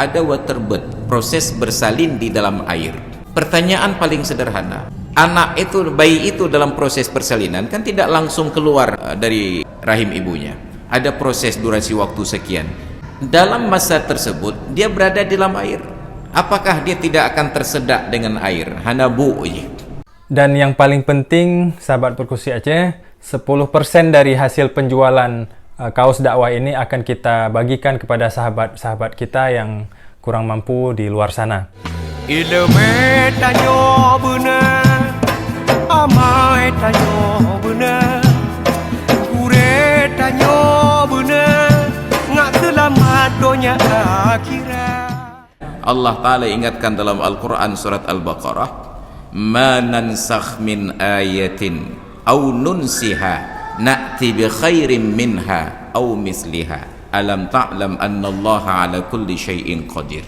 Ada waterbird, proses bersalin di dalam air. Pertanyaan paling sederhana, bayi itu dalam proses persalinan kan tidak langsung keluar dari rahim ibunya. Ada proses durasi waktu sekian. Dalam masa tersebut dia berada di dalam air. Apakah dia tidak akan tersedak dengan air? Hanabu. Dan yang paling penting, sahabat Perkusi Aceh, 10% dari hasil penjualan kaos dakwah ini akan kita bagikan kepada sahabat-sahabat kita yang kurang mampu di luar sana. Ilmu tanyo benar, amai tanyo benar, kure tanyo benar, ngak selamat dunia akhirat. Allah Ta'ala ingatkan dalam Al-Quran surat Al-Baqarah, ma nansakh min ayatin au nunsiha na'ti bi khairin minha au misliha alam ta'lam anna Allah ala kulli syai'in qadir.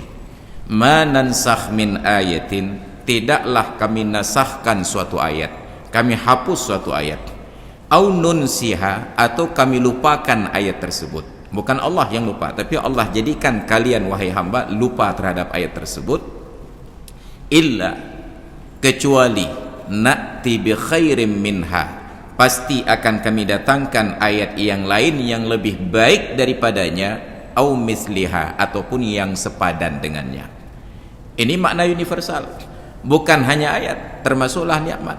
Ma nansakh min ayatin, tidaklah kami nasahkan suatu ayat, kami hapus suatu ayat, au nunsiha, atau kami lupakan ayat tersebut. Bukan Allah yang lupa, tapi Allah jadikan kalian wahai hamba lupa terhadap ayat tersebut. Illa, kecuali, na'ti bi khairin minha, pasti akan kami datangkan ayat yang lain yang lebih baik daripadanya, au misliha, ataupun yang sepadan dengannya. Ini makna universal, bukan hanya ayat, termasuklah nikmat.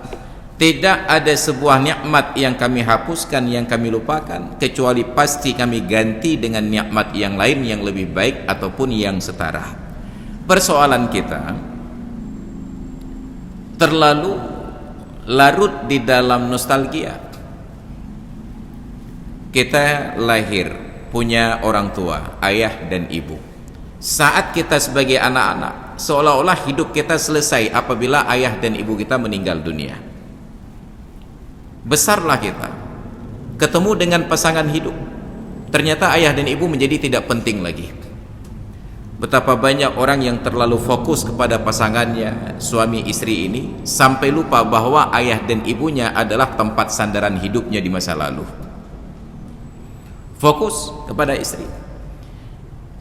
Tidak ada sebuah nikmat yang kami hapuskan, yang kami lupakan, kecuali pasti kami ganti dengan nikmat yang lain yang lebih baik ataupun yang setara. Persoalan kita terlalu larut di dalam nostalgia. Kita lahir punya orang tua, ayah dan ibu. Saat kita sebagai anak-anak, seolah-olah hidup kita selesai apabila ayah dan ibu kita meninggal dunia. Besarlah kita, ketemu dengan pasangan hidup, ternyata ayah dan ibu menjadi tidak penting lagi. Betapa banyak orang yang terlalu fokus kepada pasangannya, suami istri ini, sampai lupa bahwa ayah dan ibunya adalah tempat sandaran hidupnya di masa lalu. Fokus kepada istri,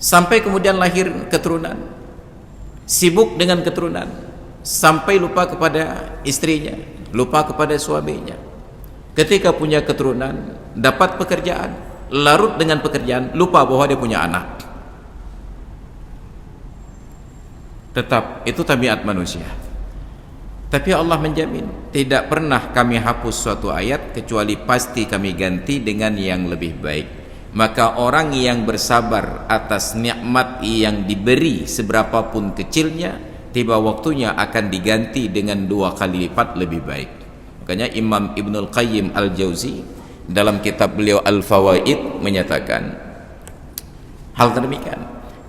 sampai kemudian lahir keturunan, sibuk dengan keturunan, sampai lupa kepada istrinya, lupa kepada suaminya. Ketika punya keturunan, dapat pekerjaan, larut dengan pekerjaan, lupa bahwa dia punya anak. Tetap itu tabiat manusia. Tapi Allah menjamin tidak pernah kami hapus suatu ayat kecuali pasti kami ganti dengan yang lebih baik. Maka orang yang bersabar atas nikmat yang diberi seberapapun kecilnya, tiba waktunya akan diganti dengan 2 kali lipat lebih baik. Makanya Imam Ibnul Qayyim Al-Jauzi dalam kitab beliau Al-Fawaid menyatakan hal demikian.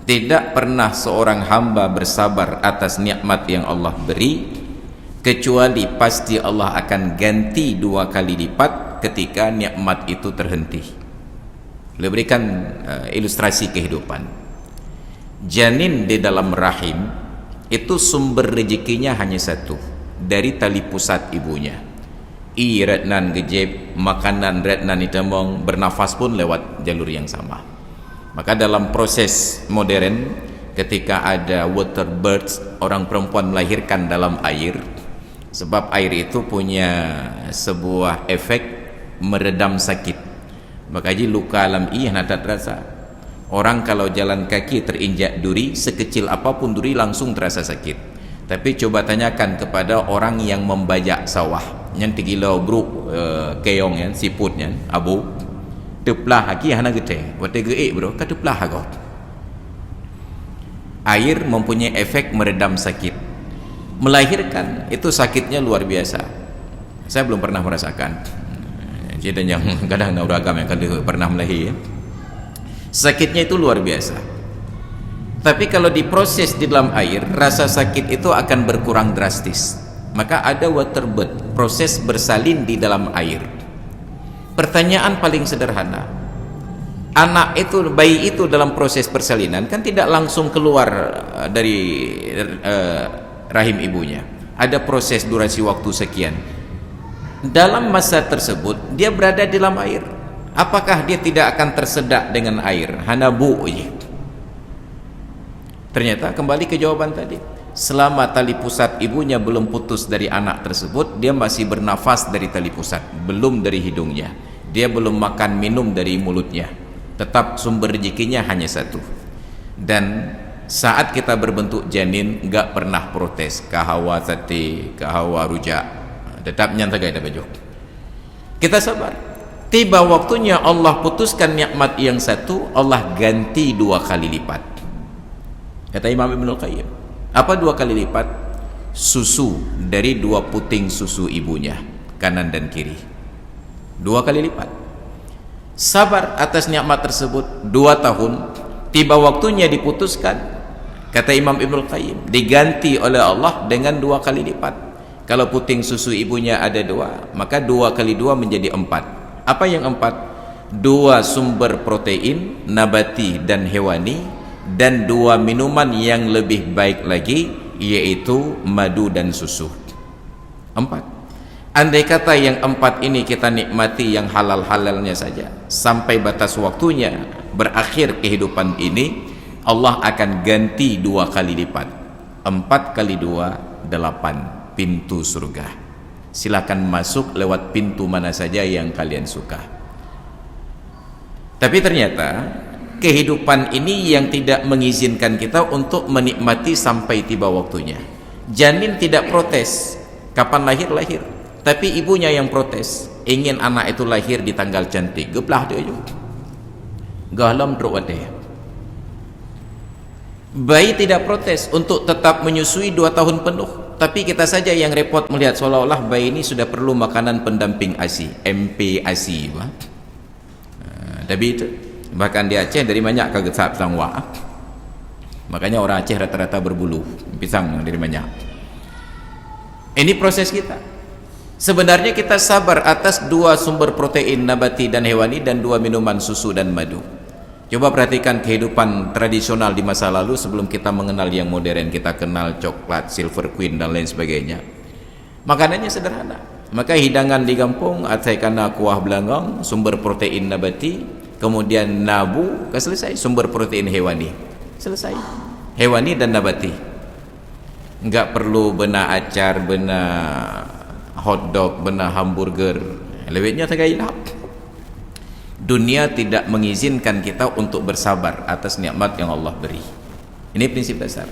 Tidak pernah seorang hamba bersabar atas nikmat yang Allah beri kecuali pasti Allah akan ganti 2 kali lipat ketika nikmat itu terhenti. Beliau berikan ilustrasi kehidupan. Janin di dalam rahim itu sumber rezekinya hanya satu, dari tali pusat ibunya. Retnan gejeb, makanan retnan itamong, bernafas pun lewat jalur yang sama. Maka dalam proses modern, ketika ada water births, orang perempuan melahirkan dalam air, sebab air itu punya sebuah efek meredam sakit. Maka jadi luka alam iya nadat rasa. Orang kalau jalan kaki terinjak duri, sekecil apapun duri langsung terasa sakit. Tapi coba tanyakan kepada orang yang membajak sawah, yang tigilau bro keong yang siputnya abu teplah lagi hana gede wate geek bro ka teplah ago. Air mempunyai efek meredam sakit. Melahirkan itu sakitnya luar biasa. Saya belum pernah merasakan. Jadi yang kadang uragam yang kadang pernah melahir, sakitnya itu luar biasa. Tapi kalau diproses di dalam air, rasa sakit itu akan berkurang drastis. Maka ada waterbird, proses bersalin di dalam air. Pertanyaan paling sederhana, bayi itu dalam proses persalinan kan tidak langsung keluar dari rahim ibunya. Ada proses durasi waktu sekian. Dalam masa tersebut dia berada di dalam air. Apakah dia tidak akan tersedak dengan air? Hanabu. Ternyata kembali ke jawaban tadi, selama tali pusat ibunya belum putus dari anak tersebut, dia masih bernafas dari tali pusat, belum dari hidungnya, dia belum makan minum dari mulutnya, tetap sumber rezekinya hanya satu. Dan saat kita berbentuk janin nggak pernah protes kahawa sate, kahawa rujak, tetap nyantai baju. Kita sabar, tiba waktunya Allah putuskan nikmat yang satu, Allah ganti 2 kali lipat. Kata Imam Ibnul Qayyim, apa 2 kali lipat? Susu dari 2 puting susu ibunya, kanan dan kiri, 2 kali lipat. Sabar atas nikmat tersebut 2 tahun, tiba waktunya diputuskan. Kata Imam Ibnul Qayyim, diganti oleh Allah dengan 2 kali lipat. Kalau puting susu ibunya ada 2, maka 2 kali 2 menjadi 4. Apa yang 4? 2 sumber protein nabati dan hewani, dan 2 minuman yang lebih baik lagi, yaitu madu dan susu. 4. Andai kata yang 4 ini kita nikmati yang halal-halalnya saja sampai batas waktunya berakhir kehidupan ini, Allah akan ganti 2 kali lipat. 4 kali 2 8 pintu surga. Silakan masuk lewat pintu mana saja yang kalian suka. Tapi ternyata kehidupan ini yang tidak mengizinkan kita untuk menikmati sampai tiba waktunya. Janin tidak protes kapan lahir, tapi ibunya yang protes, ingin anak itu lahir di tanggal cantik. Geplah dia juga galam terwate. Bayi tidak protes untuk tetap menyusui 2 tahun penuh, tapi kita saja yang repot melihat seolah-olah bayi ini sudah perlu makanan pendamping ASI, MPASI. Tapi itu bahkan di Aceh dari banyak ke gesap sangwa, makanya orang Aceh rata-rata berbulu pisang dari banyak. Ini proses kita. Sebenarnya kita sabar atas 2 sumber protein nabati dan hewani dan 2 minuman susu dan madu. Coba perhatikan kehidupan tradisional di masa lalu sebelum kita mengenal yang modern. Kita kenal coklat, silver queen dan lain sebagainya. Makanannya sederhana. Maka hidangan di kampung karena kuah belangong, sumber protein nabati, kemudian nabu, selesai, sumber protein hewani, selesai, hewani dan nabati. Enggak perlu bena acar, bena hotdog, bena hamburger, lebihnya tegailah. Dunia tidak mengizinkan kita untuk bersabar atas nikmat yang Allah beri. Ini prinsip dasar.